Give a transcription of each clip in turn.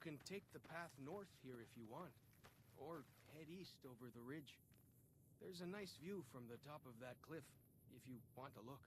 can take the path north here if you want, or head east over the ridge. There's a nice view from the top of that cliff, if you want to look.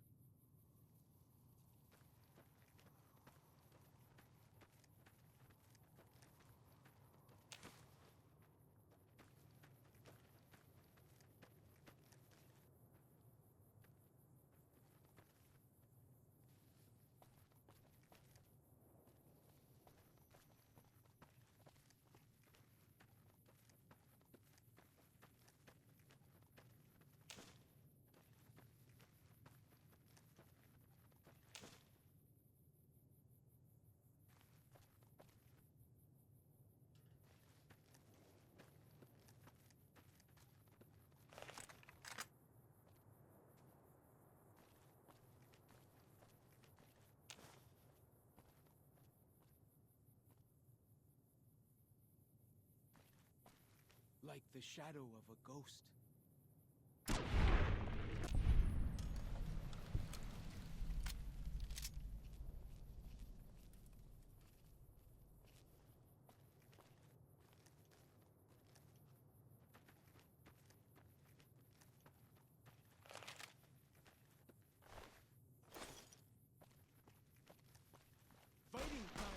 Like the shadow of a ghost. Fighting time!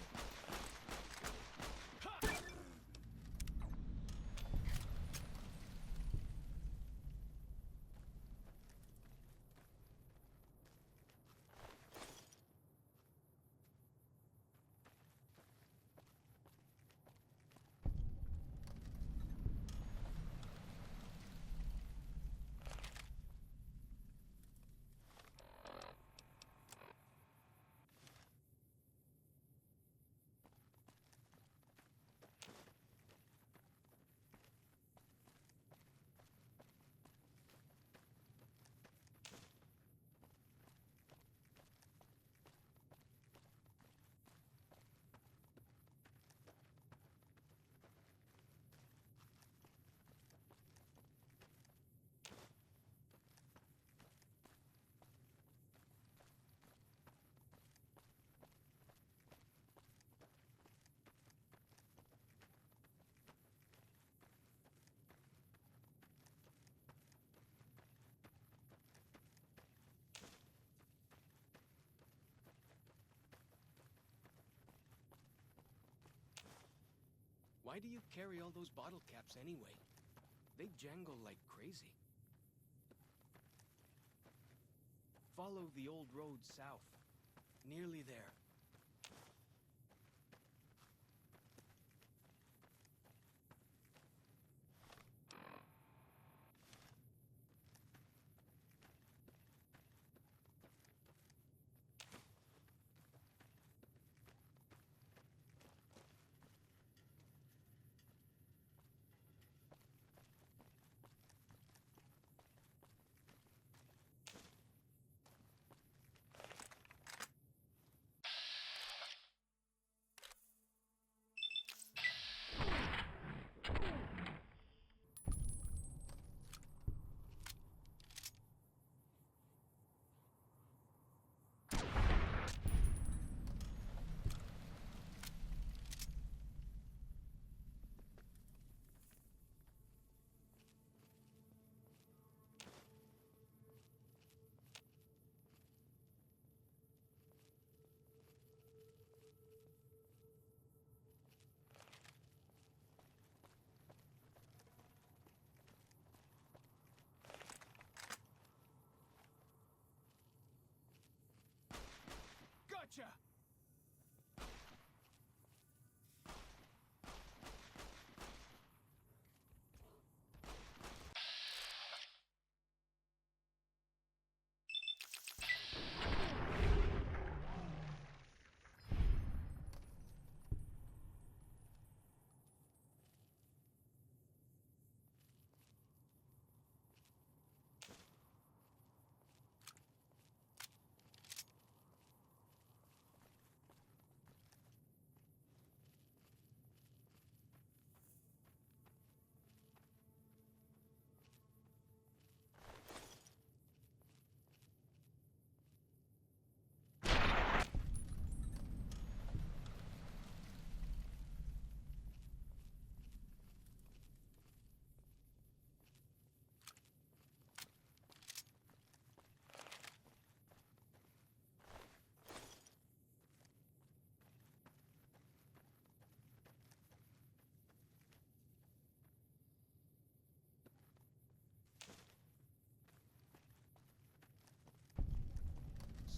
Why do you carry all those bottle caps anyway? They jangle like crazy. Follow the old road south. Nearly there.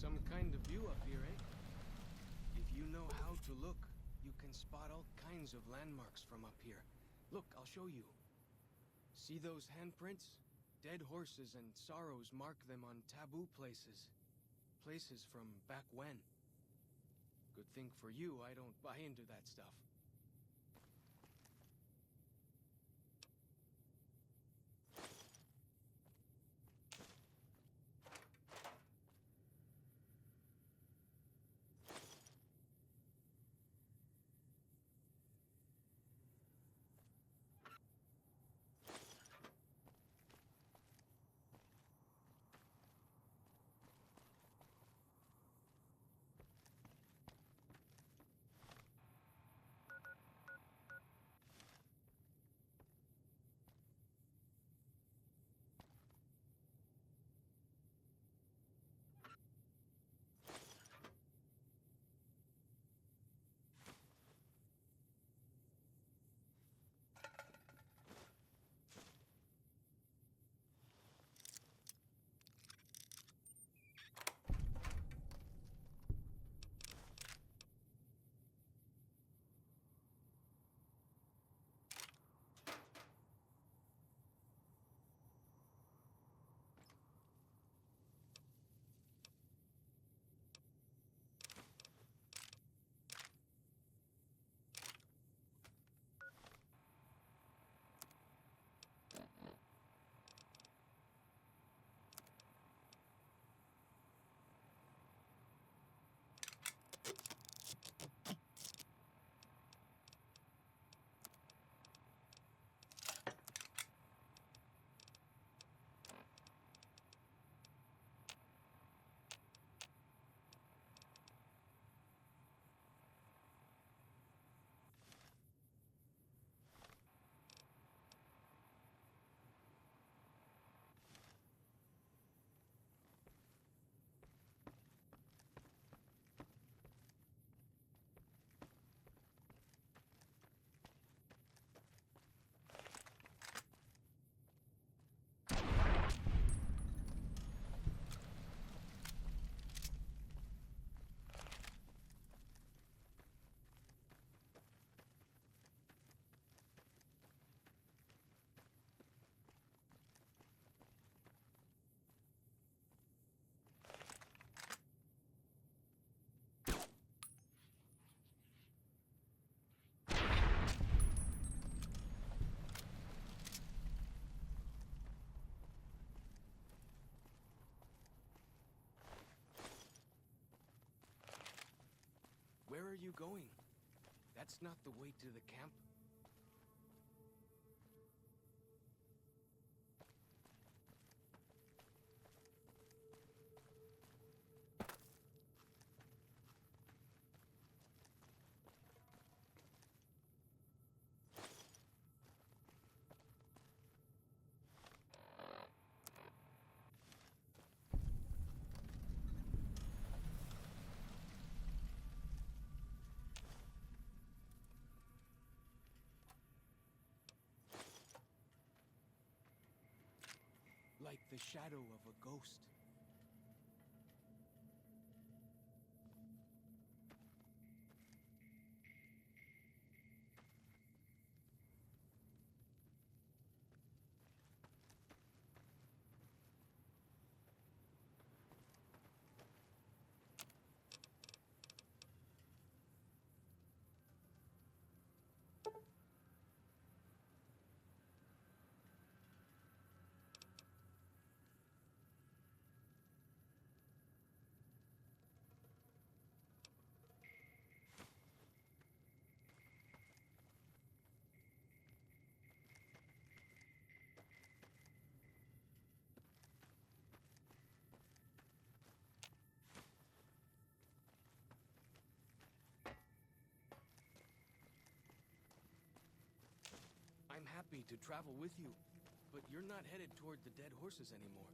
Some kind of view up here, eh? If you know how to look, you can spot all kinds of landmarks from up here. Look, I'll show you. See those handprints? Dead horses and sorrows mark them on taboo places. Places from back when. Good thing for you, I don't buy into that stuff. Where are you going? That's not the way to the camp. Like the shadow of a ghost. I'm happy to travel with you, but you're not headed toward the dead horses anymore.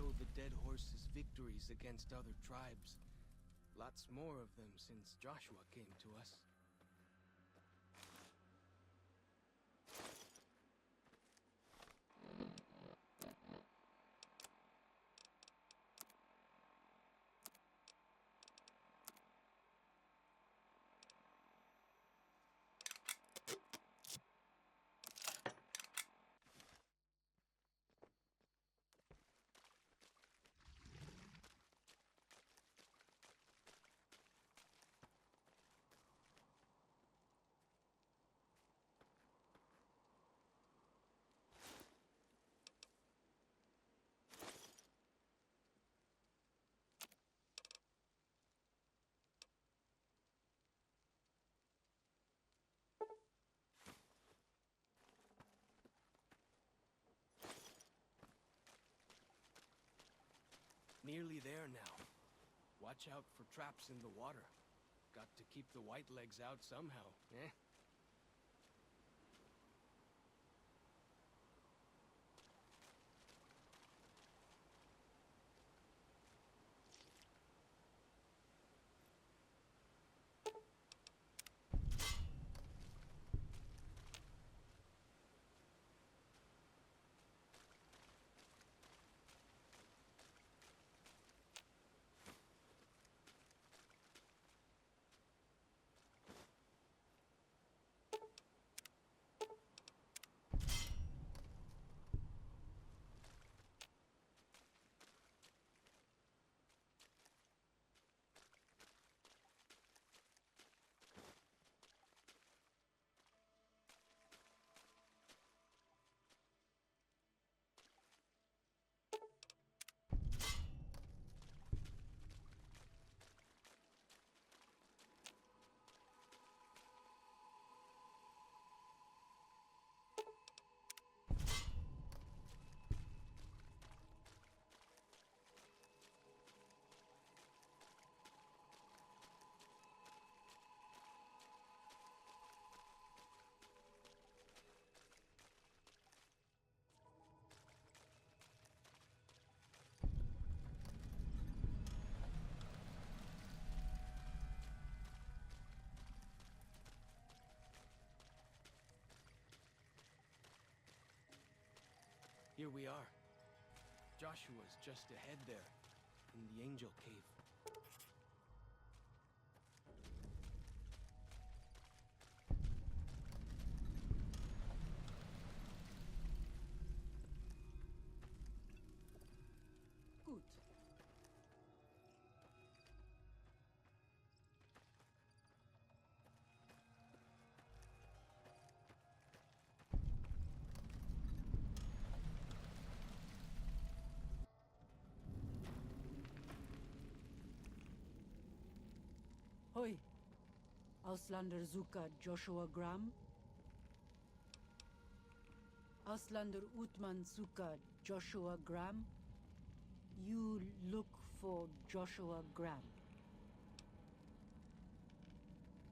show the dead horse's victories against other tribes. Lots more of them since Joshua came to us. Nearly there now. Watch out for traps in the water. Got to keep the white legs out somehow, eh? Here we are. Joshua's just ahead there, in the Angel Cave. Gut. Hoi. Auslander Zuka Joshua Graham. Auslander Utman Zuka Joshua Graham. You look for Joshua Graham.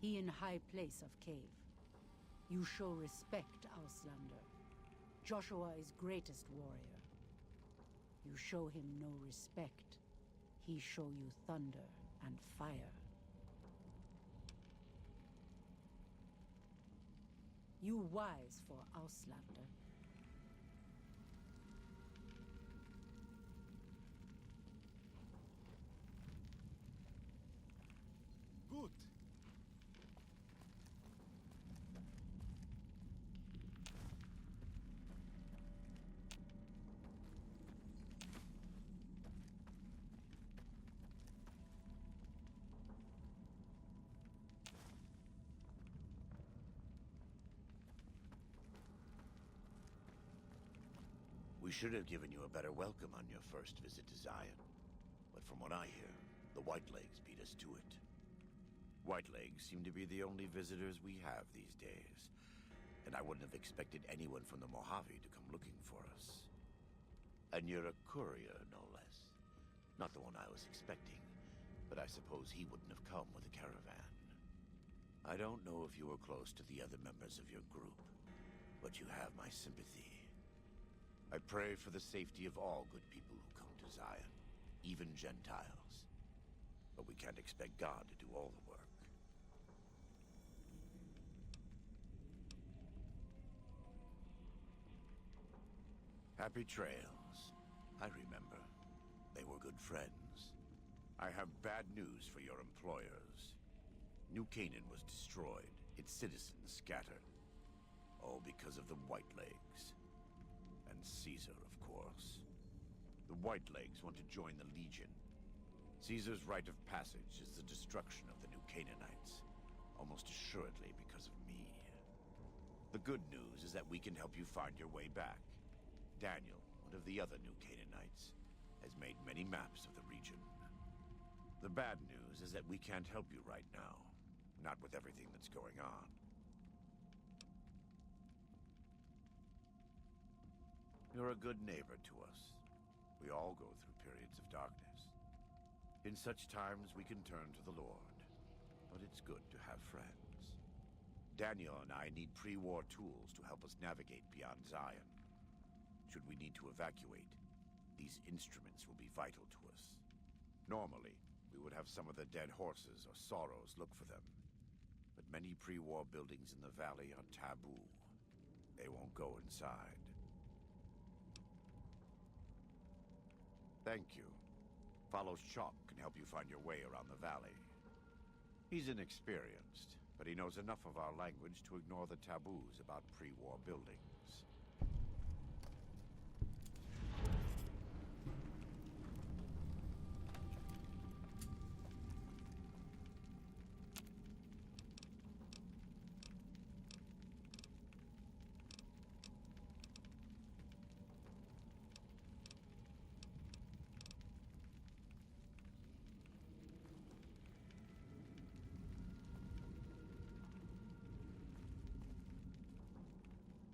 He in high place of cave. You show respect, Auslander. Joshua is greatest warrior. You show him no respect. He show you thunder and fire. You wise for Auslander. Good. We should have given you a better welcome on your first visit to Zion. But from what I hear, the Whitelegs beat us to it. Whitelegs seem to be the only visitors we have these days. And I wouldn't have expected anyone from the Mojave to come looking for us. And you're a courier, no less. Not the one I was expecting, but I suppose he wouldn't have come with a caravan. I don't know if you were close to the other members of your group, but you have my sympathy. I pray for the safety of all good people who come to to Zion, even Gentiles. But we can't expect God to do all the work. Happy trails. I remember. They were good friends. I have bad news for your employers. New Canaan was destroyed, its citizens scattered. All because of the Whitelegs. And Caesar, of course. The Whitelegs want to join the Legion. Caesar's rite of passage is the destruction of the New Canaanites. Almost assuredly because of me. The good news is that we can help you find your way back. Daniel, one of the other New Canaanites, has made many maps of the region. The bad news is that we can't help you right now. Not with everything that's going on. You're a good neighbor to us. We all go through periods of darkness. In such times, we can turn to the Lord. But it's good to have friends. Daniel and I need pre-war tools to help us navigate beyond Zion. Should we need to evacuate, these instruments will be vital to us. Normally, we would have some of the dead horses or sorrows look for them. But many pre-war buildings in the valley are taboo. They won't go inside. Thank you. Follows Chalk can help you find your way around the valley. He's inexperienced, but he knows enough of our language to ignore the taboos about pre-war buildings.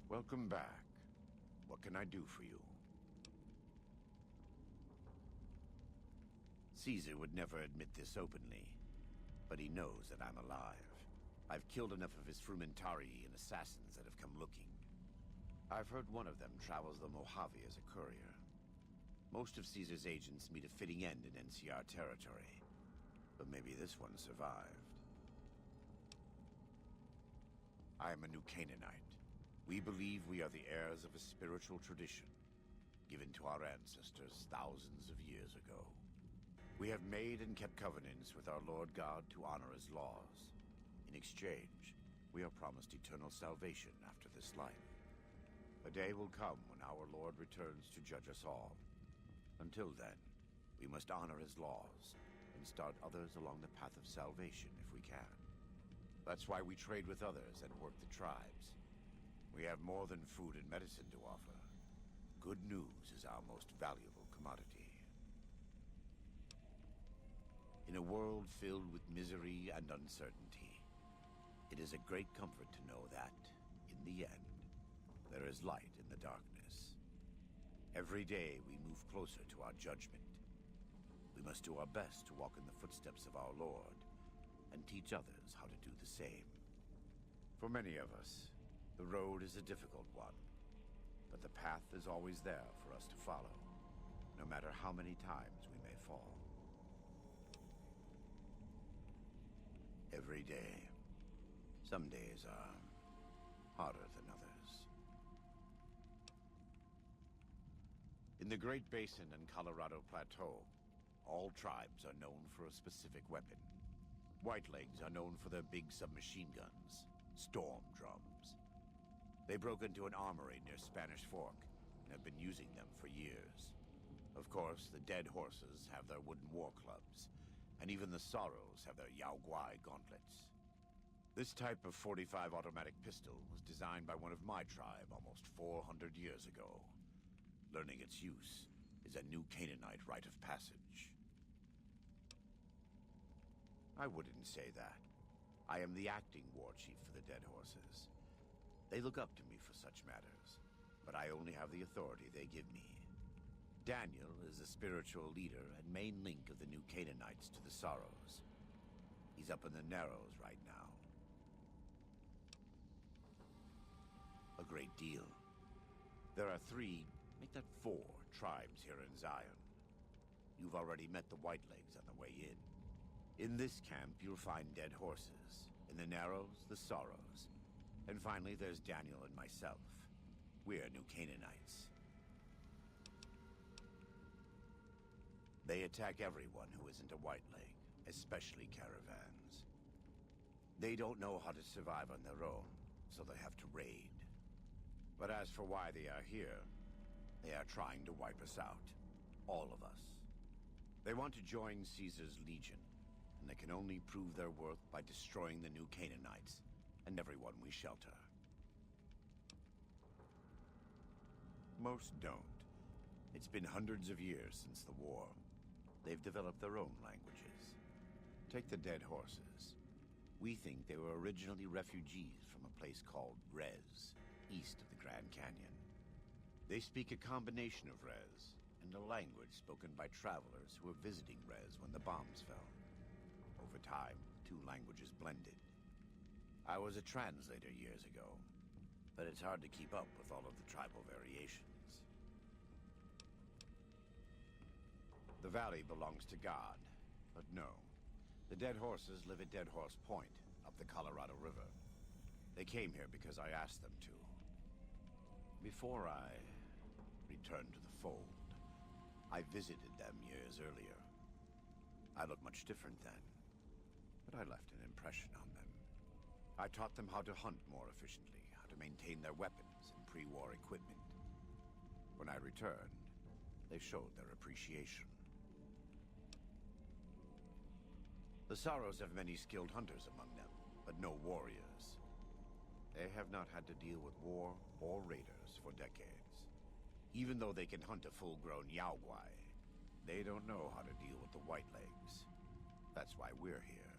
Welcome back. What can I do for you? Caesar would never admit this openly, but he knows that I'm alive. I've killed enough of his Frumentari and assassins that have come looking. I've heard one of them travels the Mojave as a courier. Most of Caesar's agents meet a fitting end in NCR territory, but maybe this one survived. I am a New Canaanite. We believe we are the heirs of a spiritual tradition, given to our ancestors thousands of years ago. We have made and kept covenants with our Lord God to honor his laws. In exchange, we are promised eternal salvation after this life. A day will come when our Lord returns to judge us all. Until then, we must honor his laws and start others along the path of salvation if we can. That's why we trade with others and work the tribes. We have more than food and medicine to offer. Good news is our most valuable commodity. In a world filled with misery and uncertainty, it is a great comfort to know that, in the end, there is light in the darkness. Every day we move closer to our judgment. We must do our best to walk in the footsteps of our Lord and teach others how to do the same. For many of us, the road is a difficult one, but the path is always there for us to follow, no matter how many times we may fall. Every day, some days are harder than others. In the Great Basin and Colorado Plateau, all tribes are known for a specific weapon. Whitelegs are known for their big submachine guns, storm drums. They broke into an armory near Spanish Fork and have been using them for years. Of course, the dead horses have their wooden war clubs, and even the sorrows have their Yao Guai gauntlets. This type of .45 automatic pistol was designed by one of my tribe almost 400 years ago. Learning its use is a New Canaanite rite of passage. I wouldn't say that. I am the acting war chief for the dead horses. They look up to me for such matters, but I only have the authority they give me. Daniel is the spiritual leader and main link of the New Canaanites to the Sorrows. He's up in the Narrows right now. A great deal. There are 3, make that 4 tribes here in Zion. you've already met the Whitelegs on the way in. In this camp, you'll find dead horses. In the Narrows, the Sorrows. And finally, there's Daniel and myself. We're New Canaanites. They attack everyone who isn't a Whiteleg, especially caravans. They don't know how to survive on their own, so they have to raid. But as for why they are here, they are trying to wipe us out. All of us. They want to join Caesar's legion, and they can only prove their worth by destroying the New Canaanites and everyone we shelter. Most don't. It's been hundreds of years since the war. They've developed their own languages. Take the dead horses. We think they were originally refugees from a place called Rez, east of the Grand Canyon. They speak a combination of Rez and a language spoken by travelers who were visiting Rez when the bombs fell. Over time, two languages blended. I was a translator years ago, but it's hard to keep up with all of the tribal variations. The valley belongs to God, but no. The dead horses live at Dead Horse Point, up the Colorado River. They came here because I asked them to. Before I returned to the fold, I visited them years earlier. I looked much different then, but I left an impression on them. I taught them how to hunt more efficiently, how to maintain their weapons and pre-war equipment. When I returned, they showed their appreciation. The Sorrows have many skilled hunters among them, but no warriors. They have not had to deal with war or raiders for decades. Even though they can hunt a full-grown Yaoguai, they don't know how to deal with the Whitelegs. That's why we're here.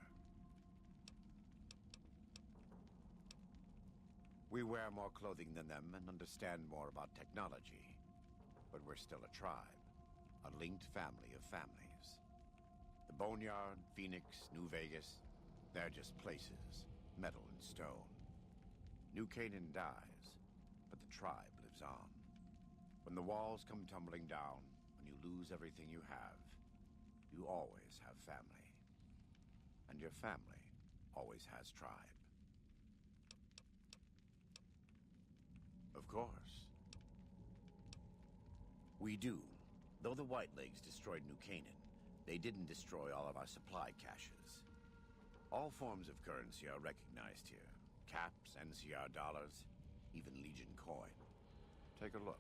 We wear more clothing than them and understand more about technology. But we're still a tribe, a linked family of families. The Boneyard, Phoenix, New Vegas, they're just places, metal and stone. New Canaan dies, but the tribe lives on. When the walls come tumbling down, when you lose everything you have, you always have family. And your family always has tribe. Of course. We do. Though the Whitelegs destroyed New Canaan, they didn't destroy all of our supply caches. All forms of currency are recognized here. Caps, NCR dollars, even Legion coin. Take a look.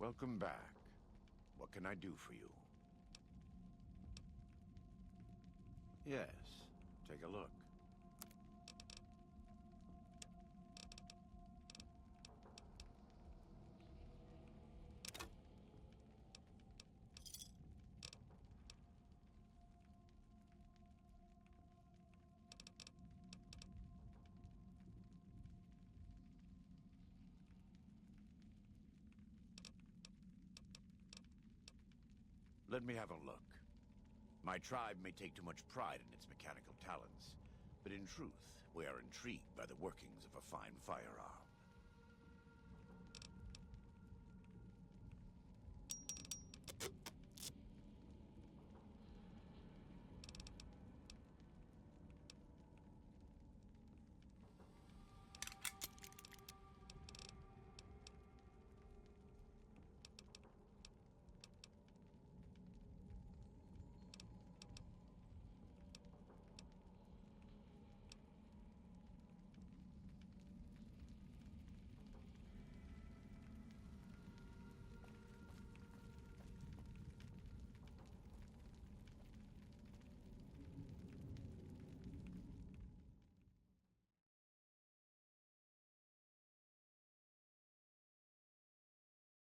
Welcome back. What can I do for you? Yes, take a look. Let me have a look. My tribe may take too much pride in its mechanical talents, but in truth, we are intrigued by the workings of a fine firearm.